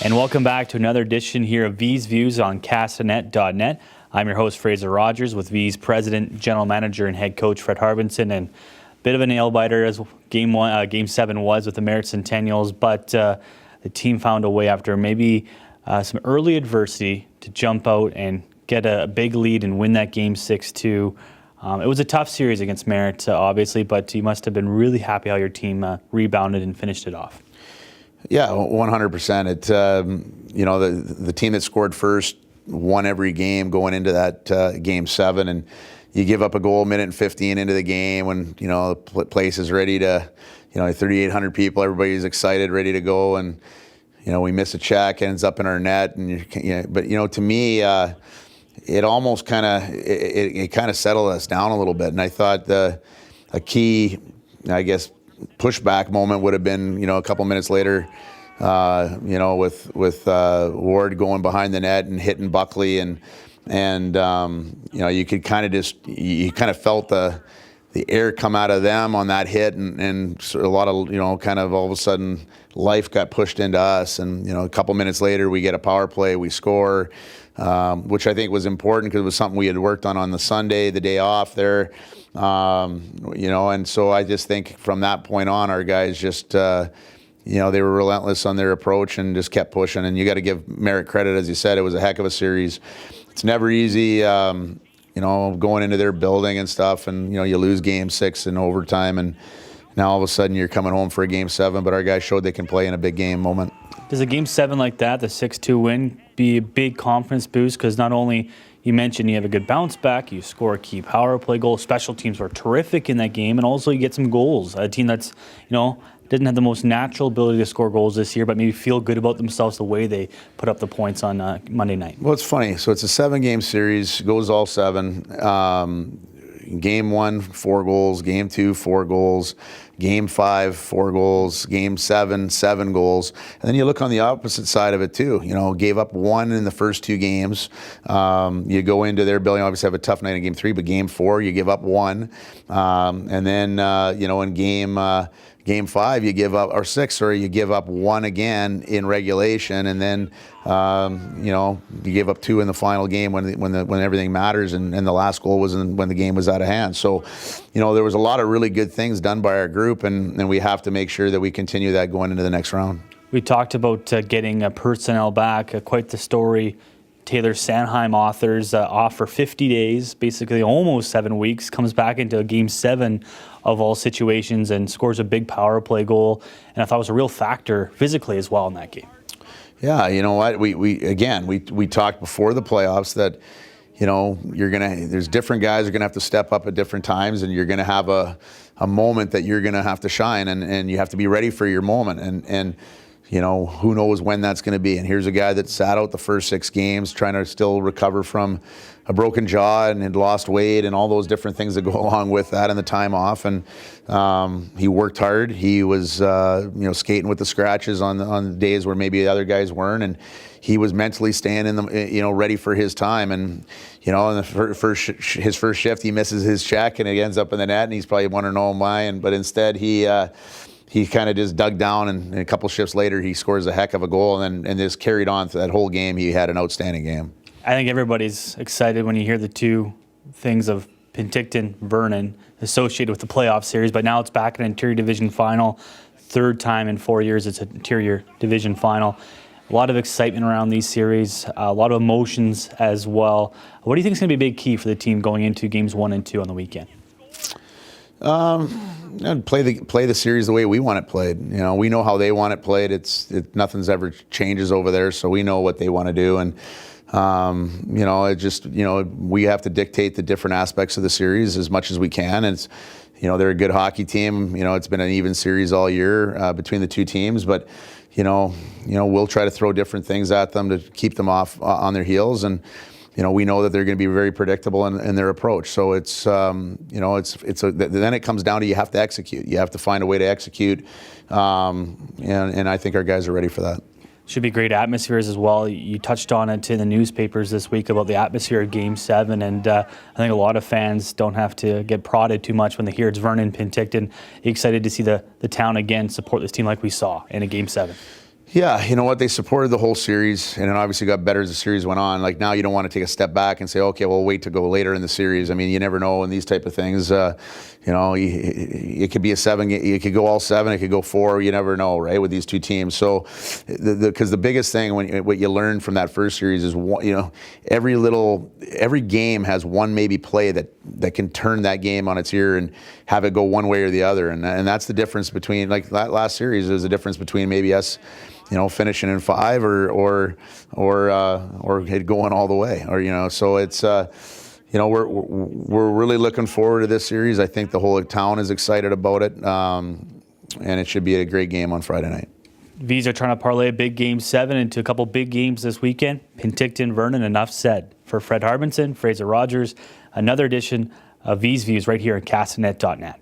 And welcome back to another edition here of Vees Views on castanet.net. I'm your host, Fraser Rogers, with Vees President, General Manager, and Head Coach Fred Harbinson. And a bit of a nail-biter as Game 7 was with the Merritt Centennials, but the team found a way after maybe some early adversity to jump out and get a big lead and win that Game 6-2. It was a tough series against Merritt, obviously, but you must have been really happy how your team rebounded and finished it off. Yeah, 100%. It, the team that scored first won every game going into that Game 7, and you give up a goal minute and 15 into the game when, the place is ready to, 3,800 people, everybody's excited, ready to go, and, we miss a check, ends up in our net, and but to me, it almost kind of settled us down a little bit, and I thought a key, pushback moment would have been, a couple minutes later, with Ward going behind the net and hitting Buckley, and you could kind of felt the air come out of them on that hit, and a lot of all of a sudden life got pushed into us, and a couple minutes later we get a power play, we score, which I think was important because it was something we had worked on the Sunday, the day off there. And so I just think from that point on, our guys just, they were relentless on their approach and just kept pushing. And you got to give Merritt credit, as you said, it was a heck of a series. It's never easy, going into their building and stuff, and you lose Game 6 in overtime, and now all of a sudden you're coming home for a Game 7. But our guys showed they can play in a big game moment. Does a Game 7 like that, the 6-2 win, be a big confidence boost? Because not only you mentioned you have a good bounce back, you score a key power play goal, special teams were terrific in that game, and also you get some goals. A team that's, didn't have the most natural ability to score goals this year, but maybe feel good about themselves the way they put up the points on Monday night. Well, it's funny. So it's a 7-game series, goes all 7. Game 1, 4 goals. Game 2, 4 goals. Game 5, 4 goals. Game 7, 7 goals. And then you look on the opposite side of it too. Gave up 1 in the first 2 games. You go into their building, obviously have a tough night in Game 3, but Game 4 you give up 1. And then in Game 5 you give up, or 6, or you give up 1 again in regulation, and then you give up 2 in the final game when everything matters, and the last goal was when the game was out of hand. So, there was a lot of really good things done by our group, and we have to make sure that we continue that going into the next round. We talked about getting personnel back, quite the story. Taylor Sanheim authors off for 50 days, basically almost 7 weeks, comes back into a Game 7 of all situations and scores a big power play goal. And I thought it was a real factor physically as well in that game. Yeah, you know what? We talked before the playoffs that, there's different guys are gonna have to step up at different times, and you're gonna have a moment that you're gonna have to shine, and you have to be ready for your moment. And who knows when that's going to be. And here's a guy that sat out the first 6 games trying to still recover from a broken jaw and had lost weight and all those different things that go along with that and the time off. And he worked hard. He was, skating with the scratches on the days where maybe the other guys weren't. And he was mentally staying in the, ready for his time. And, in his first shift, he misses his check and it ends up in the net, and he's probably wondering, oh my. But instead he kind of just dug down, and a couple shifts later he scores a heck of a goal, and just carried on through that whole game. He had an outstanding game. I think everybody's excited when you hear the 2 things of Penticton, Vernon associated with the playoff series, but now it's back in an Interior Division final. 3rd time in 4 years it's an Interior Division final. A lot of excitement around these series, a lot of emotions as well. What do you think is going to be a big key for the team going into Games 1 and 2 on the weekend? Play the series the way we want it played. We know how they want it played. Nothing's ever changes over there, so we know what they want to do. And we have to dictate the different aspects of the series as much as we can. And they're a good hockey team. It's been an even series all year between the 2 teams, but we'll try to throw different things at them to keep them off on their heels. And we know that they're going to be very predictable in their approach. So then it comes down to you have to execute. You have to find a way to execute, and I think our guys are ready for that. Should be great atmospheres as well. You touched on it in the newspapers this week about the atmosphere of Game 7, and I think a lot of fans don't have to get prodded too much when they hear it's Vernon Penticton. Excited to see the town again support this team like we saw in a Game 7. Yeah, you know what? They supported the whole series, and it obviously got better as the series went on. Like now, you don't want to take a step back and say, "Okay, well, wait to go later in the series." I mean, you never know in these type of things. You know, it could be a 7. It could go all 7. It could go 4. You never know, right? With these two teams. So, because the biggest thing what you learn from that first series is, you know, every game has one maybe play that can turn that game on its ear and have it go one way or the other, and that's the difference between, like that last series. There's a difference between maybe us, you know, finishing in 5 or it going all the way, or, you know, so it's you know, we're really looking forward to this series. I think the whole town is excited about it, and it should be a great game on Friday night. Vees are trying to parlay a big game 7 into a couple big games this weekend. Penticton, Vernon, enough said. For Fred Harbinson, Fraser Rogers, another edition of Vees Views right here at castanet.net.